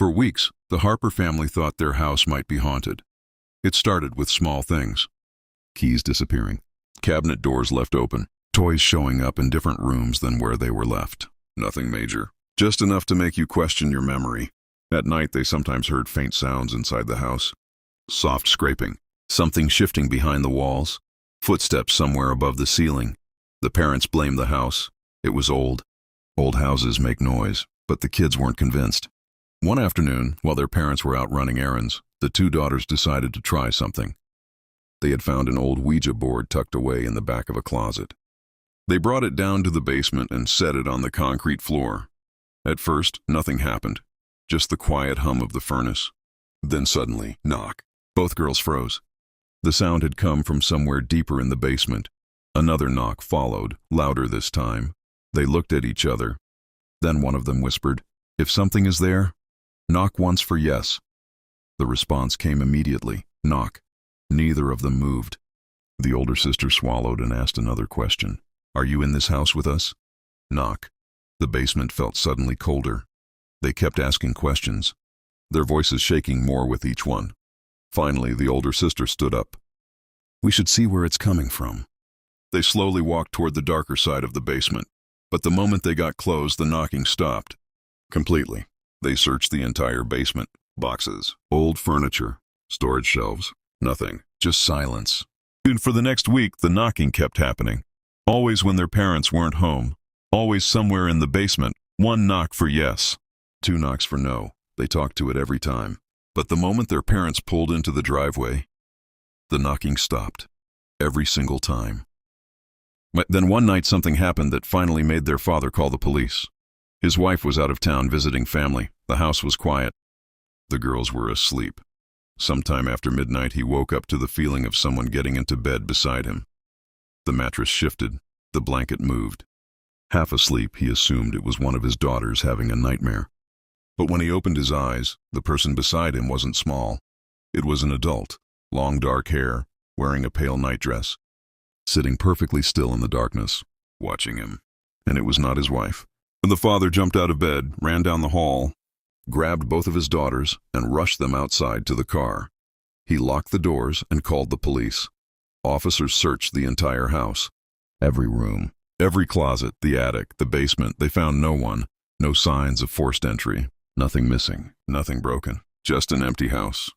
For weeks, the Harper family thought their house might be haunted. It started with small things. Keys disappearing, cabinet doors left open, toys showing up in different rooms than where they were left. Nothing major, just enough to make you question your memory. At night, they sometimes heard faint sounds inside the house. Soft scraping, something shifting behind the walls, footsteps somewhere above the ceiling. The parents blamed the house. It was old. Old houses make noise, but the kids weren't convinced. One afternoon, while their parents were out running errands, the two daughters decided to try something. They had found an old Ouija board tucked away in the back of a closet. They brought it down to the basement and set it on the concrete floor. At first, nothing happened, just the quiet hum of the furnace. Then suddenly, knock. Both girls froze. The sound had come from somewhere deeper in the basement. Another knock followed, louder this time. They looked at each other. Then one of them whispered, "If something is there, knock once for yes." The response came immediately, knock. Neither of them moved. The older sister swallowed and asked another question. "Are you in this house with us?" Knock. The basement felt suddenly colder. They kept asking questions, their voices shaking more with each one. Finally, the older sister stood up. "We should see where it's coming from." They slowly walked toward the darker side of the basement, but the moment they got close, the knocking stopped. Completely. They searched the entire basement. Boxes, old furniture, storage shelves, nothing, just silence. And for the next week, the knocking kept happening. Always when their parents weren't home. Always somewhere in the basement. One knock for yes, two knocks for no. They talked to it every time. But the moment their parents pulled into the driveway, the knocking stopped. Every single time. Then one night something happened that finally made their father call the police. His wife was out of town visiting family. The house was quiet. The girls were asleep. Sometime after midnight, he woke up to the feeling of someone getting into bed beside him. The mattress shifted. The blanket moved. Half asleep, he assumed it was one of his daughters having a nightmare. But when he opened his eyes, the person beside him wasn't small. It was an adult, long dark hair, wearing a pale nightdress, sitting perfectly still in the darkness, watching him. And it was not his wife. The father jumped out of bed, ran down the hall, grabbed both of his daughters, and rushed them outside to the car. He locked the doors and called the police. Officers searched the entire house. Every room, every closet, the attic, the basement. They found no one, no signs of forced entry. Nothing missing, nothing broken. Just an empty house.